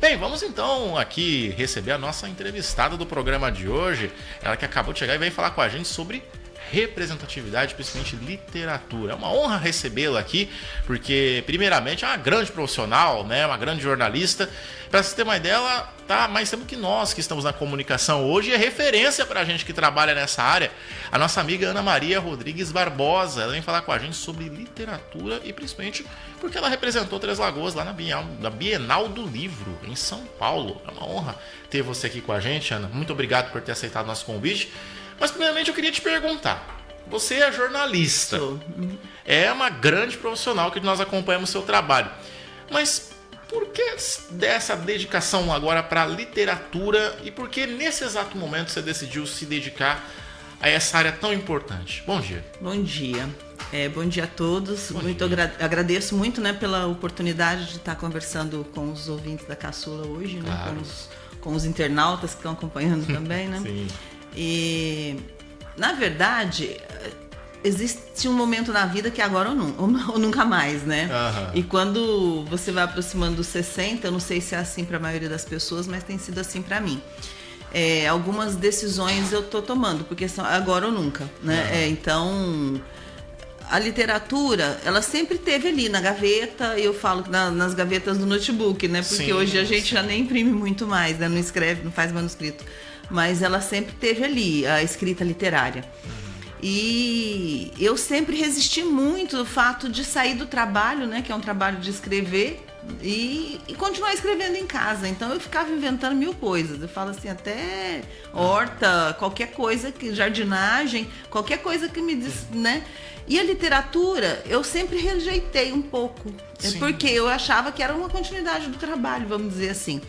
Bem, vamos então aqui receber a nossa entrevistada do programa de hoje. Ela que acabou de chegar e veio falar com a gente sobre representatividade, principalmente literatura. É uma honra recebê-la aqui, porque primeiramente é uma grande profissional, né? Uma grande jornalista. Para você ter uma ideia, ela tá mais tempo que nós que estamos na comunicação hoje, é referência para a gente que trabalha nessa área. A nossa amiga Ana Maria Rodrigues Barbosa, ela vem falar com a gente sobre literatura e principalmente porque ela representou Três Lagoas lá na Bienal do Livro, em São Paulo. É uma honra ter você aqui com a gente, Ana. Muito obrigado por ter aceitado o nosso convite. Mas primeiramente eu queria te perguntar, você é jornalista, é uma grande profissional que nós acompanhamos o seu trabalho, mas por que dessa dedicação agora para a literatura e por que nesse exato momento você decidiu se dedicar a essa área tão importante? Bom dia. Bom dia. Bom dia a todos. Agradeço muito, né, pela oportunidade de estar conversando com os ouvintes da Caçula hoje, né, claro. com os internautas que estão acompanhando também, né? Sim. E, na verdade, existe um momento na vida que é agora ou nunca mais, né? Uhum. E quando você vai aproximando dos 60, eu não sei se é assim para a maioria das pessoas, mas tem sido assim para mim. Algumas decisões eu tô tomando, porque são agora ou nunca, né? Uhum. Então, a literatura, ela sempre teve ali na gaveta, eu falo nas gavetas do notebook, né? Porque hoje a gente já nem imprime muito mais, né? Não escreve, não faz manuscrito. Mas ela sempre teve ali a escrita literária. E eu sempre resisti muito ao fato de sair do trabalho, né, que é um trabalho de escrever, e continuar escrevendo em casa. Então eu ficava inventando mil coisas. Eu falo assim, até horta, qualquer coisa, jardinagem, qualquer coisa que me diz, né? E a literatura eu sempre rejeitei um pouco, porque eu achava que era uma continuidade do trabalho, vamos dizer assim.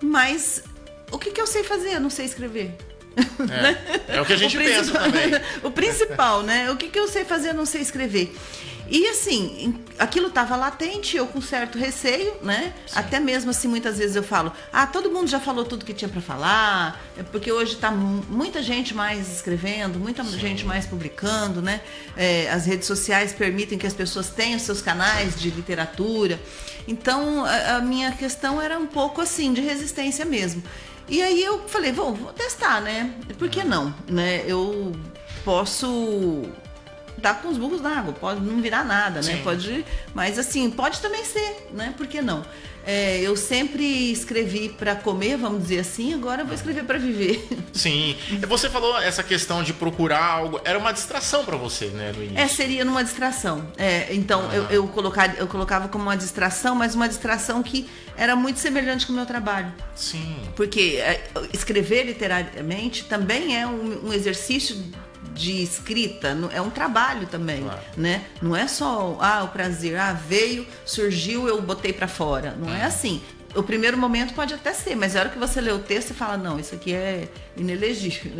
Mas o que eu sei fazer? Eu não sei escrever. É o que a gente pensa também. O principal, né? O que eu sei fazer? Eu não sei escrever. E assim, aquilo estava latente, eu com certo receio, né? Sim. Até mesmo assim, muitas vezes eu falo, todo mundo já falou tudo que tinha para falar, porque hoje está muita gente mais escrevendo, muita gente mais publicando, né? As redes sociais permitem que as pessoas tenham seus canais de literatura. Então, a minha questão era um pouco assim, de resistência mesmo. E aí eu falei, vou testar, né? Por que não? Né? Eu posso dar com os burros na água, pode não virar nada, né? Pode, mas assim, pode também ser, né? Por que não? Eu sempre escrevi para comer, vamos dizer assim, agora eu vou escrever para viver. Sim. Você falou essa questão de procurar algo, era uma distração para você, né, no início? Seria numa distração. Então, eu colocava como uma distração, mas uma distração que era muito semelhante com o meu trabalho. Sim. Porque escrever literariamente também é um exercício de escrita, é um trabalho também, claro. Né? Não é só o prazer, veio, surgiu, eu botei para fora. Não é assim. O primeiro momento pode até ser, mas a hora que você lê o texto, você fala, não, isso aqui é inelegível,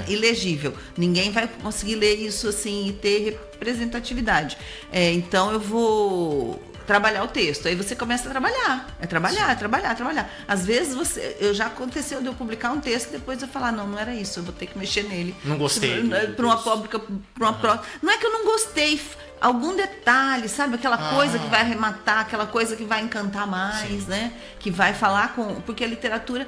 ilegível. Ninguém vai conseguir ler isso assim e ter representatividade. Então eu vou trabalhar o texto. Aí você começa a trabalhar. Trabalhar. Às vezes já aconteceu de eu publicar um texto e depois eu falar, não era isso, eu vou ter que mexer nele. Não gostei. Para uma pública, não é que eu não gostei, algum detalhe, sabe? Aquela coisa que vai arrematar, aquela coisa que vai encantar mais, né? Que vai falar porque a literatura,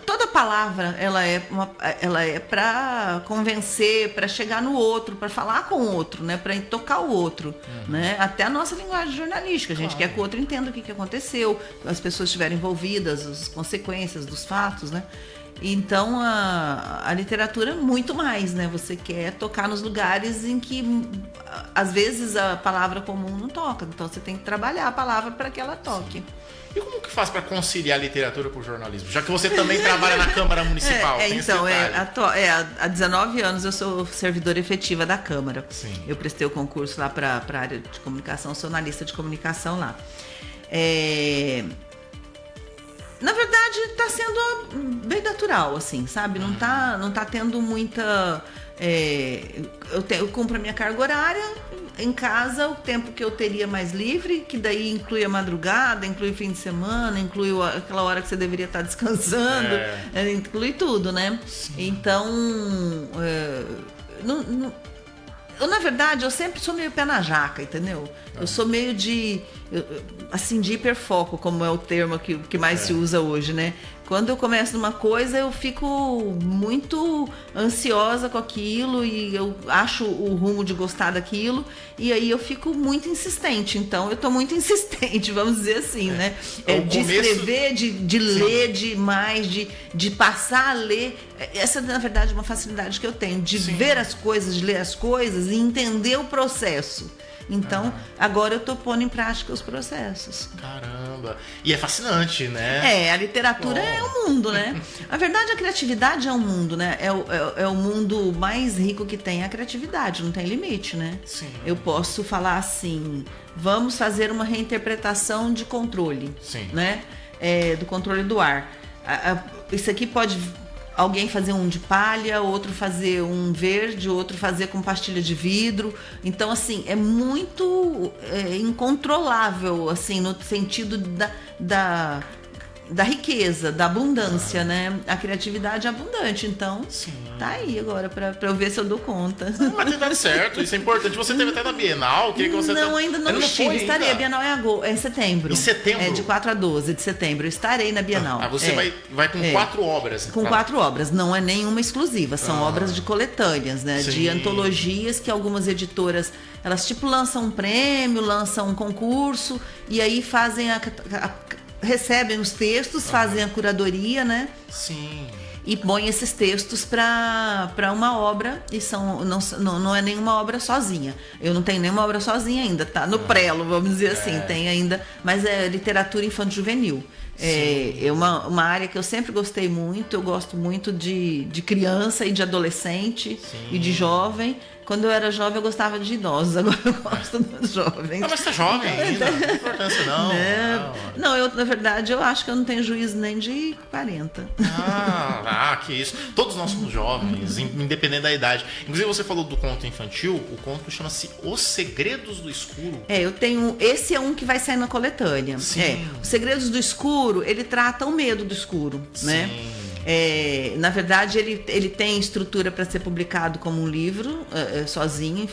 toda palavra, ela é para convencer, para chegar no outro, para falar com o outro, né? Para tocar o outro, né? Até a nossa linguagem jornalística, a gente quer que o outro entenda o que aconteceu, as pessoas estiverem envolvidas, as consequências dos fatos, né? Então, a literatura muito mais, né? Você quer tocar nos lugares em que, às vezes, a palavra comum não toca. Então, você tem que trabalhar a palavra para que ela toque. E como que faz para conciliar a literatura com o jornalismo? Já que você também trabalha na Câmara Municipal. Há 19 anos eu sou servidora efetiva da Câmara. Sim. Eu prestei o concurso lá para a área de comunicação, sou analista de comunicação lá. Na verdade, está sendo bem natural, assim, sabe? Não tá tendo muita... eu cumpro a minha carga horária em casa, o tempo que eu teria mais livre, que daí inclui a madrugada, inclui o fim de semana, inclui aquela hora que você deveria estar descansando, inclui tudo, né? Sim. Então, eu, na verdade, eu sempre sou meio pé na jaca, entendeu? Eu sou meio de assim, de hiperfoco, como é o termo que mais se usa hoje, né? Quando eu começo numa coisa, eu fico muito ansiosa com aquilo e eu acho o rumo de gostar daquilo e aí eu fico muito insistente. Então, eu tô muito insistente, vamos dizer assim, né? De escrever, de ler demais, de passar a ler. Essa, na verdade, é uma facilidade que eu tenho, de ver as coisas, de ler as coisas e entender o processo. Então, agora eu tô pondo em prática os processos. Caramba! E é fascinante, né? A literatura é um mundo, né? Na verdade, a criatividade é um mundo, né? É o mundo mais rico que tem a criatividade, não tem limite, né? Sim. Eu posso falar assim, vamos fazer uma reinterpretação de controle, né? Do controle do ar. Isso aqui pode... Alguém fazer um de palha, outro fazer um verde, outro fazer com pastilha de vidro. Então, assim, é muito incontrolável, assim, no sentido da riqueza, da abundância, né? A criatividade é abundante, então tá aí agora pra eu ver se eu dou conta. Mas tem dado certo, isso é importante. Você teve até na Bienal? Ainda não estive. Estarei. A Bienal é em setembro. Em setembro? De 4 a 12 de setembro. Eu estarei na Bienal. Você vai com 4 obras. Com 4 obras. Não é nenhuma exclusiva. São obras de coletâneas, né? De antologias que algumas editoras, elas tipo lançam um prêmio, lançam um concurso e aí fazem recebem os textos, fazem a curadoria, né? Sim. E põem esses textos para uma obra e não é nenhuma obra sozinha. Eu não tenho nenhuma obra sozinha ainda, tá no prelo, vamos dizer assim, tem ainda, mas é literatura infanto-juvenil. É uma área que eu sempre gostei muito, eu gosto muito de criança e de adolescente e de jovem. Quando eu era jovem, eu gostava de idosos, agora eu gosto dos jovens. Mas você é jovem ainda, não tem importância não. Não, na verdade, eu acho que eu não tenho juízo nem de 40. Que isso. Todos nós somos jovens, independente da idade. Inclusive, você falou do conto infantil, o conto chama-se Os Segredos do Escuro. Eu tenho... Esse é um que vai sair na coletânea. Os Segredos do Escuro, ele trata o medo do escuro, né? Na verdade, ele tem estrutura para ser publicado como um livro, sozinho,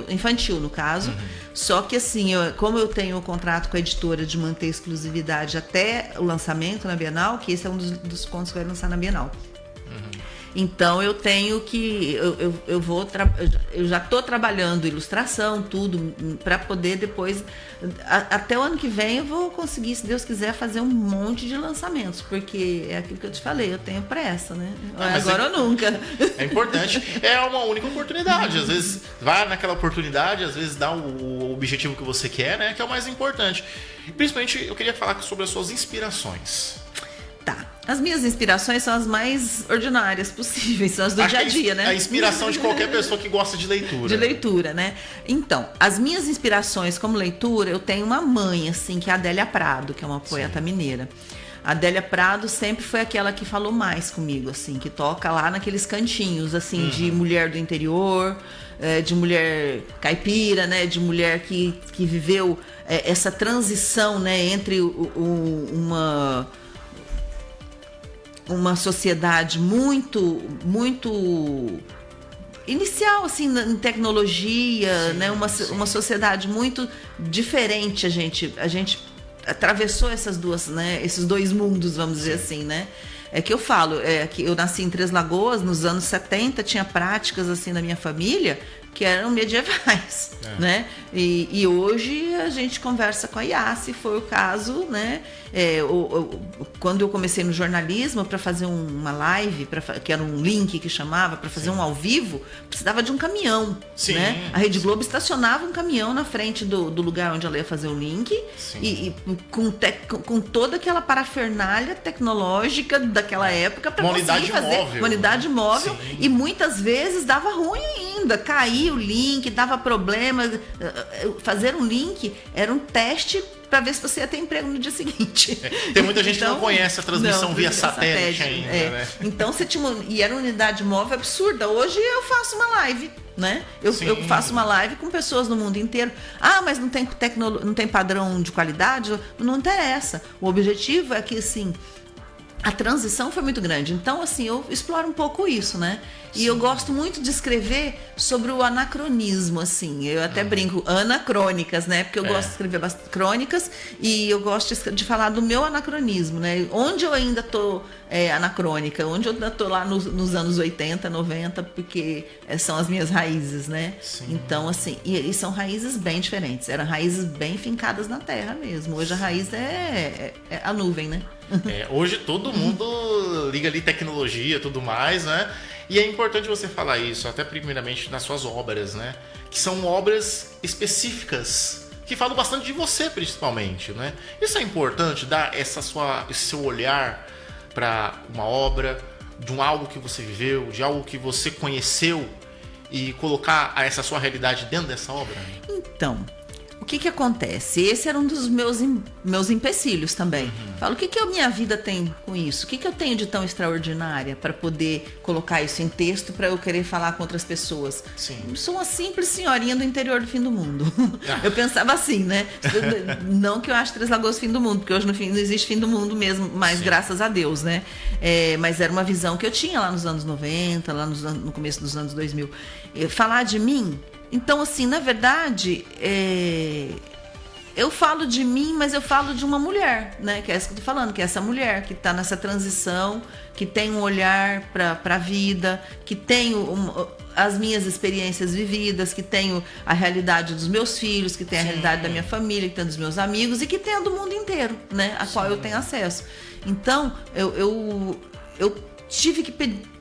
infantil no caso. Só que assim, como eu tenho o contrato com a editora de manter exclusividade até o lançamento na Bienal, que esse é um dos contos que vai lançar na Bienal. Então eu tenho que eu já estou trabalhando ilustração, tudo, para poder depois, até o ano que vem eu vou conseguir, se Deus quiser, fazer um monte de lançamentos, porque é aquilo que eu te falei, eu tenho pressa, né? Agora ou nunca. É importante, é uma única oportunidade, às vezes vai naquela oportunidade, às vezes dá o objetivo que você quer, né? Que é o mais importante. E principalmente eu queria falar sobre as suas inspirações. Tá. As minhas inspirações são as mais ordinárias possíveis, são as do dia a dia, né? A inspiração de qualquer pessoa que gosta de leitura. De leitura, né? Então, as minhas inspirações como leitura, eu tenho uma mãe, assim, que é a Adélia Prado, que é uma poeta mineira. A Adélia Prado sempre foi aquela que falou mais comigo, assim, que toca lá naqueles cantinhos, assim, de mulher do interior, de mulher caipira, né? De mulher que viveu essa transição, né? Entre uma sociedade muito inicial, assim, em tecnologia, né? Uma sociedade muito diferente. A gente atravessou essas duas, né? Esses dois mundos, vamos dizer assim, né? É que eu falo, que eu nasci em Três Lagoas, nos anos 70, tinha práticas, assim, na minha família que eram medievais, né? E hoje a gente conversa com a IA, se foi o caso, né? Quando eu comecei no jornalismo para fazer uma live, que era um link que chamava, para fazer um ao vivo, precisava de um caminhão, né? A Rede Globo estacionava um caminhão na frente do lugar onde ela ia fazer o link e com toda aquela parafernália tecnológica daquela época para conseguir fazer uma unidade móvel e muitas vezes dava ruim ainda, caía o link, dava problema. Fazer um link era um teste para ver se você ia ter emprego no dia seguinte. Tem muita gente que não conhece a transmissão via satélite ainda, né? Então você tinha e era uma unidade móvel absurda. Hoje eu faço uma live, né? Eu faço uma live com pessoas no mundo inteiro. Mas não tem padrão de qualidade? Não interessa. O objetivo é que, assim, a transição foi muito grande. Então, assim, eu exploro um pouco isso, né? E eu gosto muito de escrever sobre o anacronismo, assim. Eu até brinco, anacrônicas, né? Porque eu gosto de escrever crônicas e eu gosto de falar do meu anacronismo, né? Onde eu ainda tô anacrônica, onde eu ainda tô lá nos anos 80, 90, porque são as minhas raízes, né? Sim. Então, assim, e são raízes bem diferentes. Eram raízes bem fincadas na terra mesmo. Hoje a raiz é a nuvem, né? Hoje todo mundo liga ali tecnologia e tudo mais, né? E é importante você falar isso, até primeiramente nas suas obras, né? Que são obras específicas, que falam bastante de você, principalmente, né? Isso é importante, dar esse seu olhar para uma obra, de algo que você viveu, de algo que você conheceu e colocar essa sua realidade dentro dessa obra? Então, o que acontece? Esse era um dos meus empecilhos também. Falo, o que a minha vida tem com isso? O que eu tenho de tão extraordinária para poder colocar isso em texto para eu querer falar com outras pessoas? Sim. Eu sou uma simples senhorinha do interior do fim do mundo. Eu pensava assim, né? Não que eu ache Três Lagoas fim do mundo, porque hoje no fim não existe fim do mundo mesmo, mas graças a Deus, né? Mas era uma visão que eu tinha lá nos anos 90, lá no começo dos anos 2000. Falar de mim... Então, assim, na verdade, eu falo de mim, mas eu falo de uma mulher, né? Que é essa que eu tô falando, que é essa mulher que está nessa transição, que tem um olhar para a vida, que tem as minhas experiências vividas, que tenho a realidade dos meus filhos, que tem a realidade da minha família, que tem dos meus amigos e que tem a do mundo inteiro, né? A qual eu tenho acesso. Então, eu tive que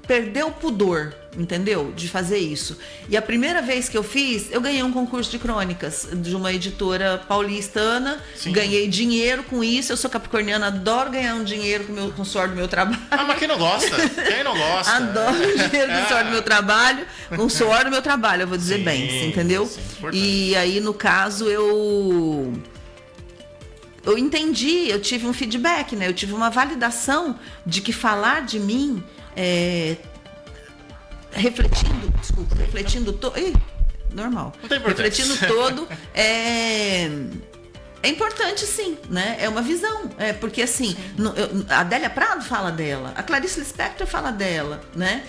perder o pudor, entendeu? De fazer isso. E a primeira vez que eu fiz, eu ganhei um concurso de crônicas de uma editora paulistana. Sim. Ganhei dinheiro com isso. Eu sou capricorniana, adoro ganhar um dinheiro com o suor do meu trabalho. Mas quem não gosta? Quem não gosta? Adoro o dinheiro do suor do meu trabalho, com o suor do meu trabalho, eu vou dizer bem, entendeu? Sim, e aí, no caso, eu entendi, eu tive um feedback, né? Eu tive uma validação de que falar de mim refletindo todo. Normal. Não tem importância. Refletindo todo é importante, sim, né? É uma visão. Porque assim, a Adélia Prado fala dela, a Clarice Lispector fala dela, né?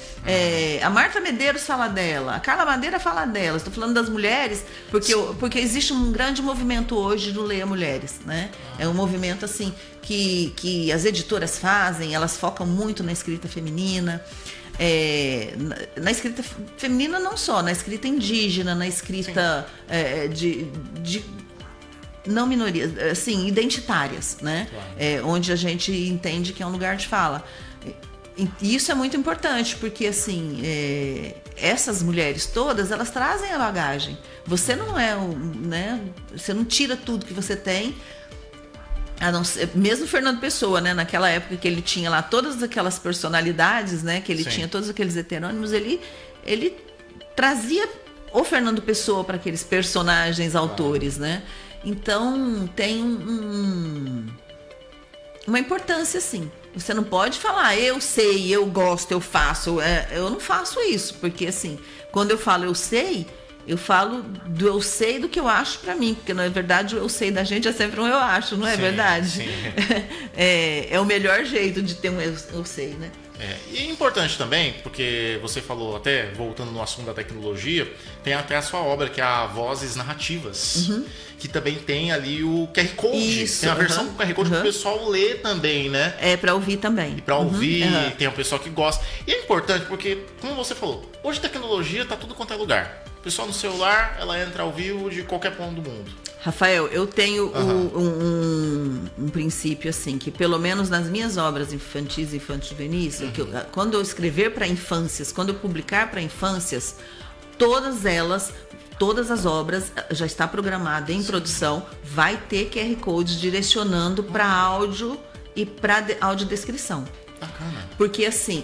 A Marta Medeiros fala dela, a Carla Madeira fala dela. Estou falando das mulheres, porque existe um grande movimento hoje do Leia Mulheres, né? É um movimento assim que as editoras fazem, elas focam muito na escrita feminina. Na escrita feminina não só, na escrita indígena, na escrita de não minorias, assim, identitárias, né? Claro. Onde a gente entende que é um lugar de fala. E isso é muito importante, porque assim, essas mulheres todas, elas trazem a bagagem. Você não né? Você não tira tudo que você tem. A não ser, mesmo Fernando Pessoa, né? Naquela época que ele tinha lá todas aquelas personalidades, né? Que ele tinha todos aqueles heterônimos, ele trazia o Fernando Pessoa para aqueles personagens autores, né? Então tem uma importância, sim. Você não pode falar, eu sei, eu gosto, eu faço. Eu não faço isso, porque assim, quando eu falo eu sei, eu falo do eu sei do que eu acho pra mim, porque na verdade o eu sei da gente é sempre um eu acho, não é verdade? Sim. É o melhor jeito de ter um eu sei, né? E é importante também, porque você falou, até voltando no assunto da tecnologia, tem até a sua obra, que é a Vozes Narrativas, que também tem ali o QR Code. Isso, tem a versão com QR Code que o pessoal lê também, né? Pra ouvir também. E pra ouvir, tem o pessoal que gosta. E é importante porque, como você falou, hoje tecnologia tá tudo quanto é lugar. O pessoal no celular, ela entra ao vivo de qualquer ponto do mundo. Rafael, eu tenho um princípio assim, que pelo menos nas minminhas obras infantis e infanto-juvenis, quando eu escrever para infâncias, quando eu publicar para infâncias, todas as obras já está programada em produção, vai ter QR Code direcionando para áudio e para audiodescrição. Bacana. Porque assim,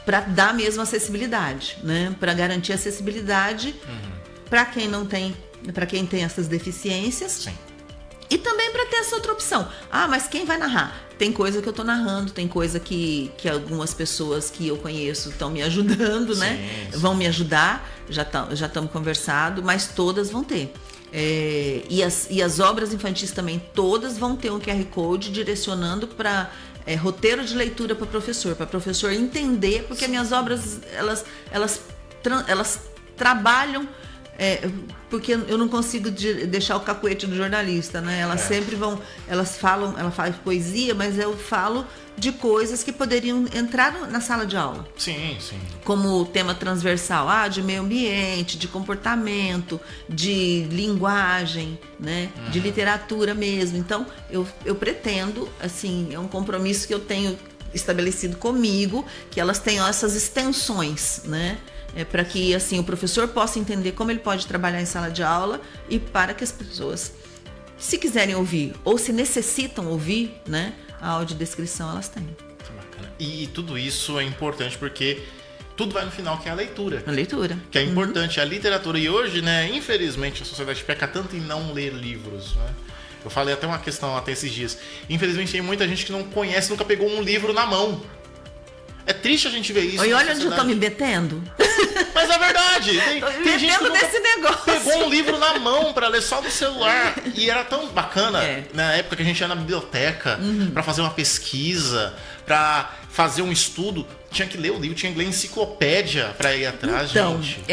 para dar mesmo acessibilidade, né? Para garantir acessibilidade para quem não tem, para quem tem essas deficiências. Sim. E também para ter essa outra opção. mas quem vai narrar? Tem coisa que eu tô narrando, tem coisa que algumas pessoas que eu conheço estão me ajudando, né? Sim. Vão me ajudar, já estamos conversando, mas todas vão ter. E as obras infantis também, todas vão ter um QR Code direcionando para roteiro de leitura para professor entender, porque as minhas obras, elas trabalham, porque eu não consigo deixar o cacuete do jornalista, né? Elas sempre vão, ela faz poesia, mas eu falo de coisas que poderiam entrar na sala de aula. Sim, sim. Como tema transversal, de meio ambiente, de comportamento, de linguagem, né? De literatura mesmo. Então, eu pretendo, assim, é um compromisso que eu tenho estabelecido comigo, que elas tenham essas extensões, né? Para que, assim, o professor possa entender como ele pode trabalhar em sala de aula e para que as pessoas, se quiserem ouvir ou se necessitam ouvir, né? A audiodescrição elas têm. Que bacana. E tudo isso é importante porque tudo vai no final, que é a leitura. A leitura. Que é importante, a literatura. E hoje, né, infelizmente, a sociedade peca tanto em não ler livros, né? Eu falei até uma questão até esses dias. Infelizmente, tem muita gente que não conhece, nunca pegou um livro na mão. É triste a gente ver isso. E olha onde eu tô me metendo. Mas é verdade. Tem gente que desse negócio. Pegou um livro na mão pra ler só no celular. E era tão bacana na época que a gente ia na biblioteca pra fazer uma pesquisa, pra fazer um estudo. Tinha que ler o livro, tinha que ler enciclopédia pra ir atrás, então, gente.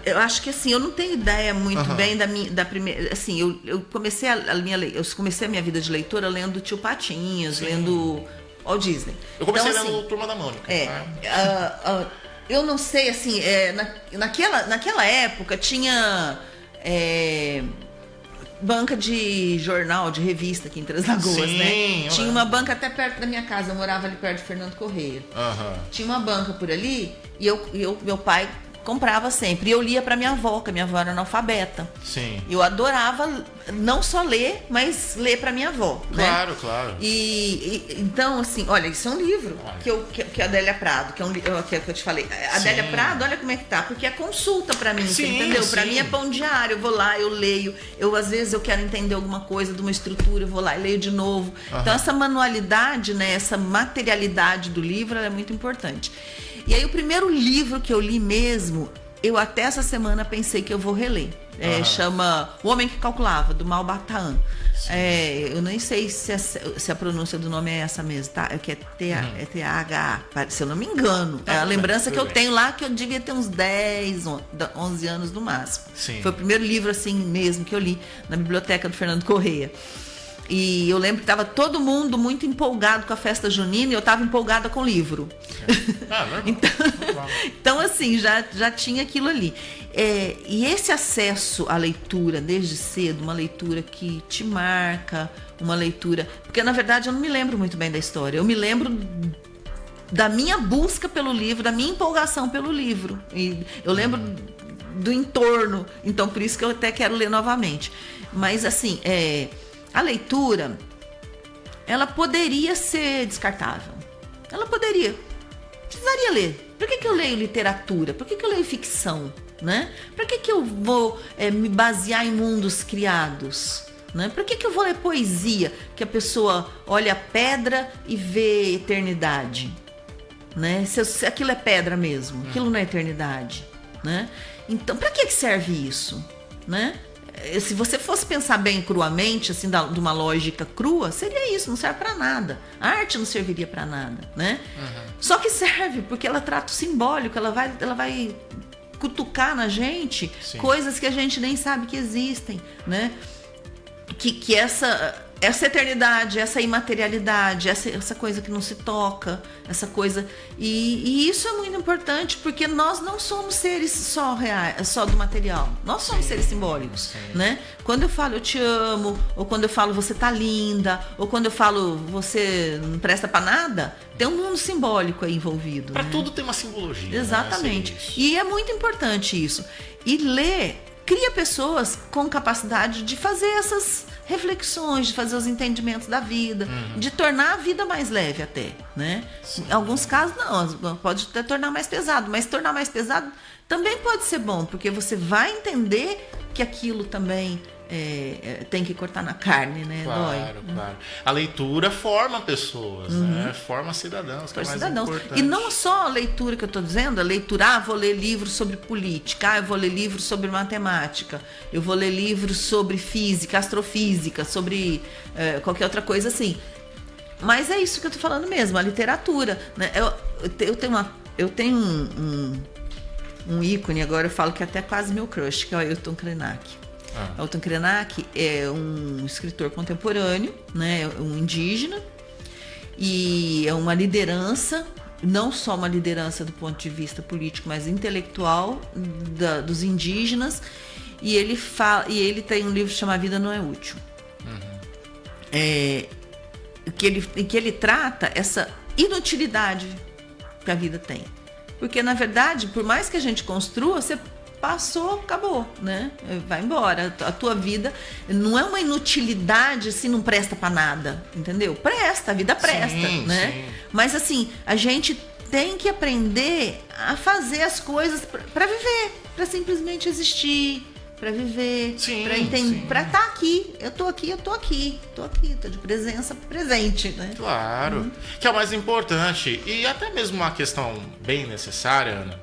Eu acho que assim, eu não tenho ideia muito bem da primeira. Assim, eu comecei a minha vida de leitora lendo Tio Patinhas, lendo Walt Disney. Eu comecei então, lendo assim, Turma da Mônica. Eu não sei, assim, naquela época tinha banca de jornal, de revista aqui em Três Lagoas, né? Tinha uma banca até perto da minha casa, eu morava ali perto de Fernando Correia. Tinha uma banca por ali e meu pai comprava sempre. E eu lia para minha avó, que a minha avó era analfabeta. Sim. Eu adorava não só ler, mas ler para minha avó. Claro, né? Claro. Então, assim, olha, isso é um livro que a Adélia Prado, que é um livro que eu te falei. A Adélia Prado, olha como é que tá, porque é consulta para mim, você entendeu? Para mim é pão diário, eu vou lá, eu leio. Às vezes eu quero entender alguma coisa de uma estrutura, eu vou lá e leio de novo. Então, essa manualidade, né, essa materialidade do livro, ela é muito importante. E aí o primeiro livro que eu li mesmo, eu até essa semana pensei que eu vou reler. Chama O Homem que Calculava, do Malbataan. Eu nem sei se a pronúncia do nome é essa mesmo, tá? Que é THA, se eu não me engano. É a lembrança que eu tenho lá, que eu devia ter uns 10, 11 anos no máximo. Sim. Foi o primeiro livro assim mesmo que eu li na biblioteca do Fernando Correia. E eu lembro que estava todo mundo muito empolgado com a festa junina e eu estava empolgada com o livro. Então, assim, já tinha aquilo ali. E esse acesso à leitura desde cedo, uma leitura que te marca, uma leitura... Porque, na verdade, eu não me lembro muito bem da história. Eu me lembro da minha busca pelo livro, da minha empolgação pelo livro. E eu lembro do entorno. Então, por isso que eu até quero ler novamente. Mas, assim... A leitura, ela poderia ser descartável. Ela poderia. Precisaria ler. Por que eu leio literatura? Por que eu leio ficção? Né? Por que eu vou me basear em mundos criados? Né? Por que eu vou ler poesia? Que a pessoa olha a pedra e vê eternidade. Né? Se aquilo é pedra mesmo, aquilo não é eternidade. Né? Então, para que serve isso? Né? Se você fosse pensar bem cruamente, assim, de uma lógica crua, seria isso, não serve para nada. A arte não serviria para nada, né? Só que serve, porque ela trata o simbólico, ela vai cutucar na gente coisas que a gente nem sabe que existem, né? Que essa eternidade, essa imaterialidade, essa coisa que não se toca, essa coisa... E isso é muito importante, porque nós não somos seres só reais, só do material. Nós somos seres simbólicos, né? Quando eu falo eu te amo, ou quando eu falo você tá linda, ou quando eu falo você não presta pra nada, tem um mundo simbólico aí envolvido. Pra né? tudo tem uma simbologia. Exatamente. Né? E é muito importante isso. E ler cria pessoas com capacidade de fazer essas reflexões, de fazer os entendimentos da vida, de tornar a vida mais leve até, né? Em alguns casos não, pode até tornar mais pesado, mas tornar mais pesado também pode ser bom, porque você vai entender que aquilo também tem que cortar na carne, né? Claro, claro. A leitura forma pessoas, né? Forma cidadãos, que é mais importante. E não só a leitura que eu estou dizendo, a leitura, vou ler livros sobre política, eu vou ler livros sobre matemática, eu vou ler livros sobre física, astrofísica, sobre qualquer outra coisa assim. Mas é isso que eu tô falando mesmo, a literatura, né? Eu tenho um ícone, agora eu falo que é até quase meu crush, que é o Ailton Krenak. Ailton Krenak é um escritor contemporâneo, né? Um indígena, e é uma liderança, não só uma liderança do ponto de vista político, mas intelectual dos indígenas. E ele tem um livro chamado A Vida Não É Útil. Em que ele trata essa inutilidade que a vida tem. Porque, na verdade, por mais que a gente construa, você passou, acabou, né? Vai embora. A tua vida não é uma inutilidade se não presta para nada, entendeu? Presta, a vida presta, sim, né? Sim. Mas, assim, a gente tem que aprender a fazer as coisas para viver, para simplesmente existir, para viver, para entender, para estar aqui. Eu tô aqui, tô de presença presente, né? Claro, que é o mais importante. E até mesmo uma questão bem necessária, Ana,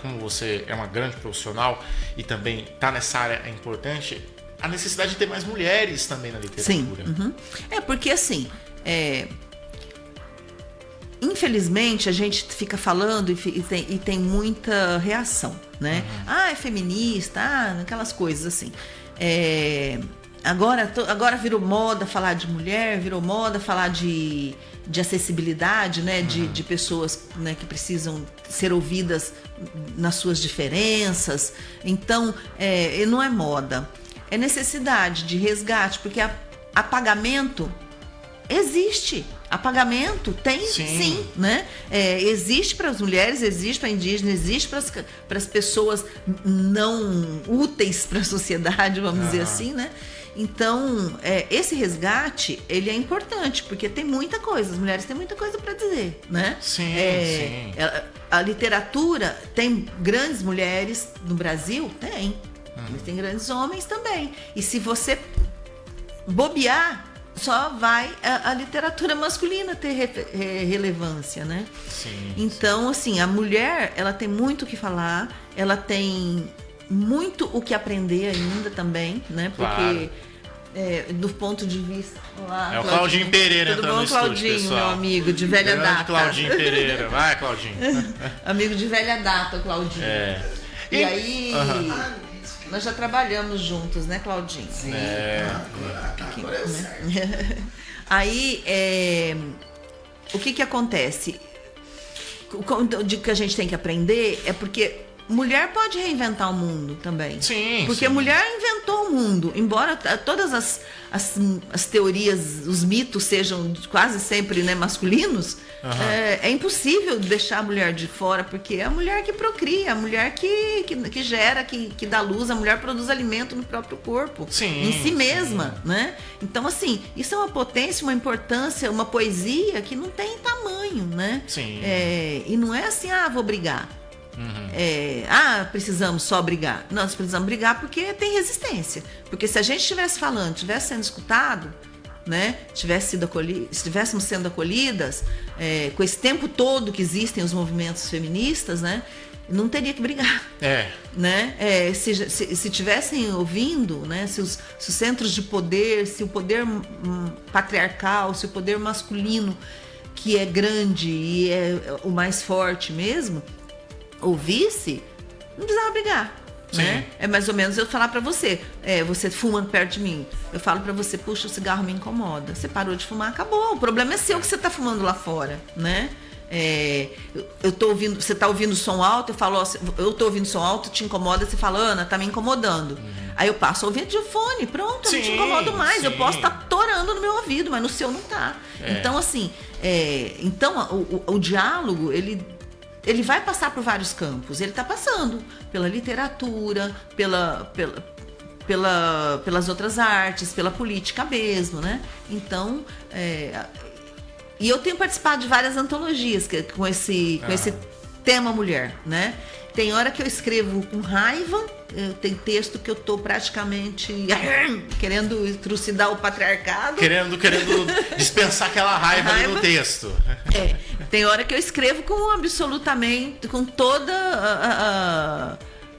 como você é uma grande profissional e também está nessa área, é importante a necessidade de ter mais mulheres também na literatura. Sim. Porque assim, infelizmente a gente fica falando e tem muita reação, né? É feminista, aquelas coisas assim. Agora virou moda falar de mulher, virou moda falar de acessibilidade, né? De pessoas, né, que precisam ser ouvidas nas suas diferenças. Então, não é moda, é necessidade de resgate, porque apagamento existe. Apagamento tem sim, né? Existe para as mulheres, existe para indígenas, existe para as pessoas não úteis para a sociedade, vamos dizer assim, né? Então, esse resgate, ele é importante, porque tem muita coisa, as mulheres têm muita coisa para dizer, né? Sim. A literatura tem grandes mulheres no Brasil? Tem. Mas tem grandes homens também. E se você bobear, só vai a literatura masculina ter relevância, né? Então, assim, a mulher, ela tem muito o que falar, ela tem muito o que aprender ainda também, né? Porque do ponto de vista... Olá, é o Claudinho Pereira entrando no estúdio, Claudinho, pessoal. meu amigo de velha data. Claudinho Pereira. Vai, Claudinho. Amigo de velha data, Claudinho. E aí... Nós já trabalhamos juntos, né, Claudinho? Sim. Agora é certo. Aí, o que acontece? O que a gente tem que aprender é porque mulher pode reinventar o mundo também. Porque a mulher inventou o mundo. Embora todas as teorias, os mitos sejam quase sempre, né, masculinos, é impossível deixar a mulher de fora, porque é a mulher que procria, a mulher que gera, que dá luz, a mulher produz alimento no próprio corpo, em si mesma, né? Então, assim, isso é uma potência, uma importância, uma poesia que não tem tamanho, né? E não é assim, vou brigar. Precisamos só brigar. Nós precisamos brigar porque tem resistência. Porque se a gente estivesse falando, estivesse sendo escutado, né, estivéssemos sendo acolhidas, com esse tempo todo que existem os movimentos feministas, né, não teria que brigar. Né? Se tivessem ouvindo, né, se os centros de poder, se o poder patriarcal, se o poder masculino, que é grande e é o mais forte mesmo, ouvisse, não precisava brigar. Né? É mais ou menos eu falar pra você, você fuma perto de mim, eu falo pra você, puxa, o cigarro me incomoda, você parou de fumar, acabou, o problema é seu que você tá fumando lá fora, né? Eu tô ouvindo, você tá ouvindo som alto, eu falo, eu tô ouvindo som alto, te incomoda, você fala, Ana, tá me incomodando. Aí eu passo a ouvir de fone, pronto, eu não te incomodo mais, eu posso estar torando no meu ouvido, mas no seu não tá. Então, assim, o diálogo, ele vai passar por vários campos. Ele está passando pela literatura, pelas outras artes, pela política mesmo, né? Então, e eu tenho participado de várias antologias com esse tema mulher, né? Tem hora que eu escrevo com raiva, tem texto que eu tô praticamente querendo trucidar o patriarcado. Querendo dispensar aquela raiva ali no texto. Tem hora que eu escrevo absolutamente, com toda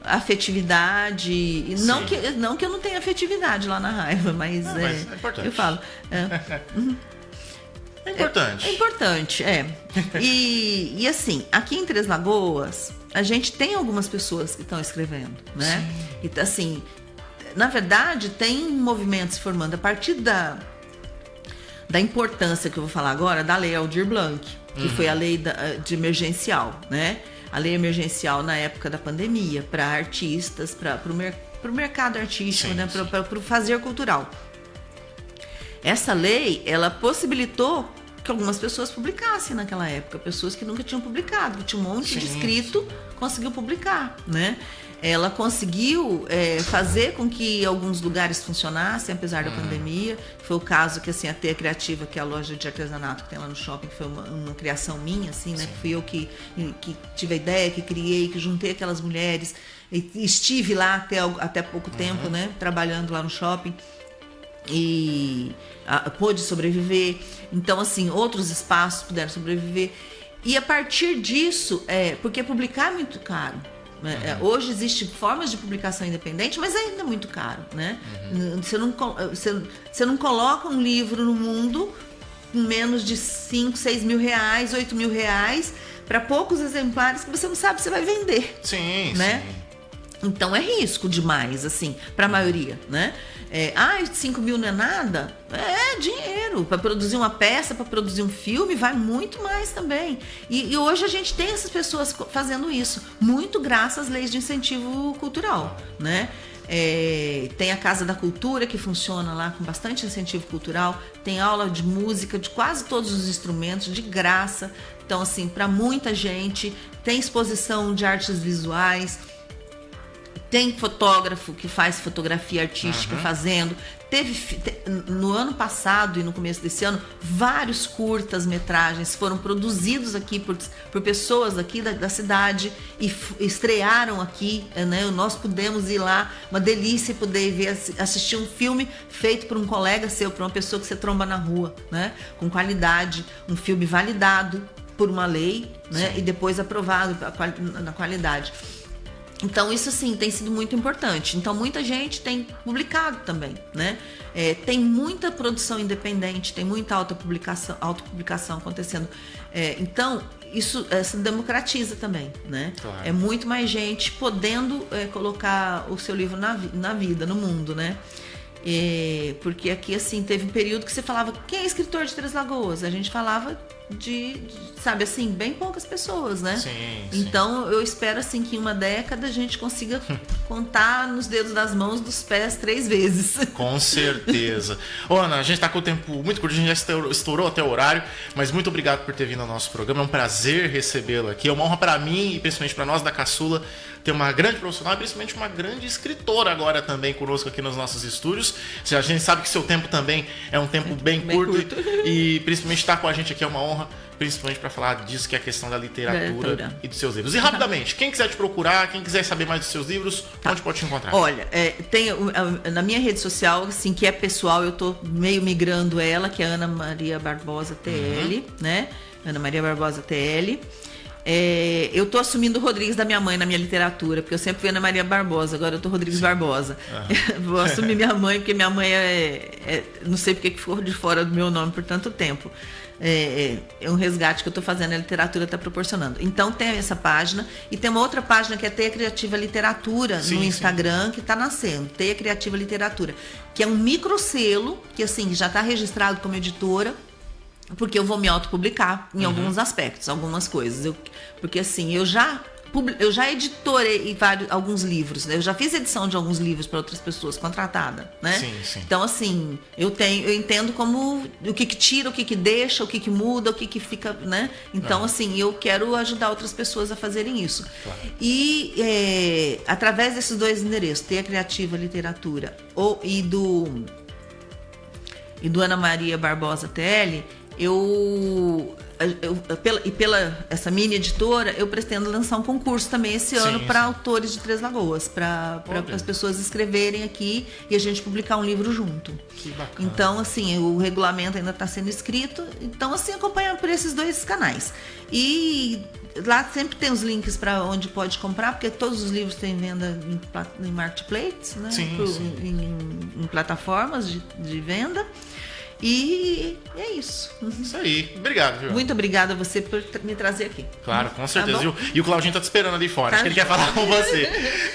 a afetividade. E não que eu não tenha afetividade lá na raiva, mas é importante. eu falo. É importante. É importante, é. E assim, aqui em Três Lagoas, a gente tem algumas pessoas que estão escrevendo, né? Sim. E assim, na verdade, tem movimentos se formando a partir da importância que eu vou falar agora da Lei Aldir Blanc, que foi a lei de emergencial, né? A lei emergencial na época da pandemia, para artistas, para o mercado artístico, sim, né? Para o fazer cultural. Essa lei, ela possibilitou que algumas pessoas publicassem naquela época, pessoas que nunca tinham publicado, que tinha um monte de escrito, conseguiu publicar, né? Ela conseguiu fazer com que alguns lugares funcionassem, apesar da pandemia. Foi o caso que, assim, a Teia Criativa, que é a loja de artesanato que tem lá no shopping, que foi uma criação minha, assim, né? Que fui eu que tive a ideia, que criei, que juntei aquelas mulheres. E estive lá até pouco tempo, né? Trabalhando lá no shopping. E pôde sobreviver. Então, assim, outros espaços puderam sobreviver. E a partir disso, porque publicar é muito caro. Hoje existem formas de publicação independente, mas ainda é muito caro, né? Você não coloca um livro no mundo com menos de 5, 6 mil reais, 8 mil reais, para poucos exemplares que você não sabe se vai vender. Sim, né? Sim. Então é risco demais, assim, para a maioria, né? 5 mil não é nada? É dinheiro. Para produzir uma peça, para produzir um filme, vai muito mais também. E hoje a gente tem essas pessoas fazendo isso, muito graças às leis de incentivo cultural, né? Tem a Casa da Cultura, que funciona lá com bastante incentivo cultural. Tem aula de música de quase todos os instrumentos, de graça. Então, assim, para muita gente. Tem exposição de artes visuais. Tem fotógrafo que faz fotografia artística fazendo. No ano passado e no começo desse ano, vários curtas-metragens foram produzidos aqui por pessoas aqui da cidade e estrearam aqui, né? Nós pudemos ir lá, uma delícia poder assistir um filme feito por um colega seu, por uma pessoa que você tromba na rua, né? Com qualidade, um filme validado por uma lei, né? E depois aprovado na qualidade. Então, isso, assim, tem sido muito importante. Então, muita gente tem publicado também, né? Tem muita produção independente, tem muita autopublicação acontecendo. Então, isso se democratiza também, né? Claro. É muito mais gente podendo colocar o seu livro na vida, no mundo, né? Porque aqui, assim, teve um período que você falava, quem é escritor de Três Lagoas? A gente falava sabe, assim, bem poucas pessoas, né? Sim. Então, eu espero, assim, que em uma década a gente consiga contar nos dedos das mãos, dos pés 3 vezes. Com certeza. Ana, a gente tá com o tempo muito curto, a gente já estourou até o horário, mas muito obrigado por ter vindo ao nosso programa. É um prazer recebê-lo aqui. É uma honra para mim e principalmente para nós da Caçula ter uma grande profissional e principalmente uma grande escritora agora também conosco aqui nos nossos estúdios. A gente sabe que seu tempo também é um tempo bem curto. E principalmente estar com a gente aqui é uma honra, principalmente para falar disso, que é a questão da literatura e dos seus livros. E rapidamente, quem quiser te procurar, quem quiser saber mais dos seus livros, onde pode te encontrar? Olha, tem na minha rede social, assim, que é pessoal, eu tô meio migrando ela, que é Ana Maria Barbosa TL, né? Ana Maria Barbosa TL. Eu tô assumindo o Rodrigues da minha mãe na minha literatura, porque eu sempre fui Ana Maria Barbosa, agora eu tô Rodrigues Barbosa. Vou assumir minha mãe, porque minha mãe não sei porque que ficou de fora do meu nome por tanto tempo. É um resgate que eu tô fazendo, a literatura tá proporcionando. Então tem essa página, e tem uma outra página que é Teia Criativa Literatura, no Instagram, que tá nascendo, Teia Criativa Literatura, que é um microselo, que assim, já tá registrado como editora, porque eu vou me autopublicar em alguns aspectos, algumas coisas. Porque assim, eu já editorei alguns livros, né? Eu já fiz edição de alguns livros para outras pessoas, contratada, né? Sim. Então, assim, eu entendo como o que tira, o que deixa, o que muda, o que fica, né? Então, assim, eu quero ajudar outras pessoas a fazerem isso. Claro. E através desses 2 endereços, Teia Criativa Literatura e do Ana Maria Barbosa TL, pela essa mini editora, eu pretendo lançar um concurso também esse ano para autores de Três Lagoas, para as pessoas escreverem aqui e a gente publicar um livro junto. Que bacana. Então, assim, o regulamento ainda está sendo escrito, então, assim, acompanhar por esses 2 canais. E lá sempre tem os links para onde pode comprar, porque todos os livros têm venda em marketplace, né? Em plataformas de venda. E é isso. Isso aí. Obrigado, viu? Muito obrigada a você por me trazer aqui. Claro, com certeza. Tá bom? E o Claudinho tá te esperando ali fora. Tá Acho que ele quer falar com você.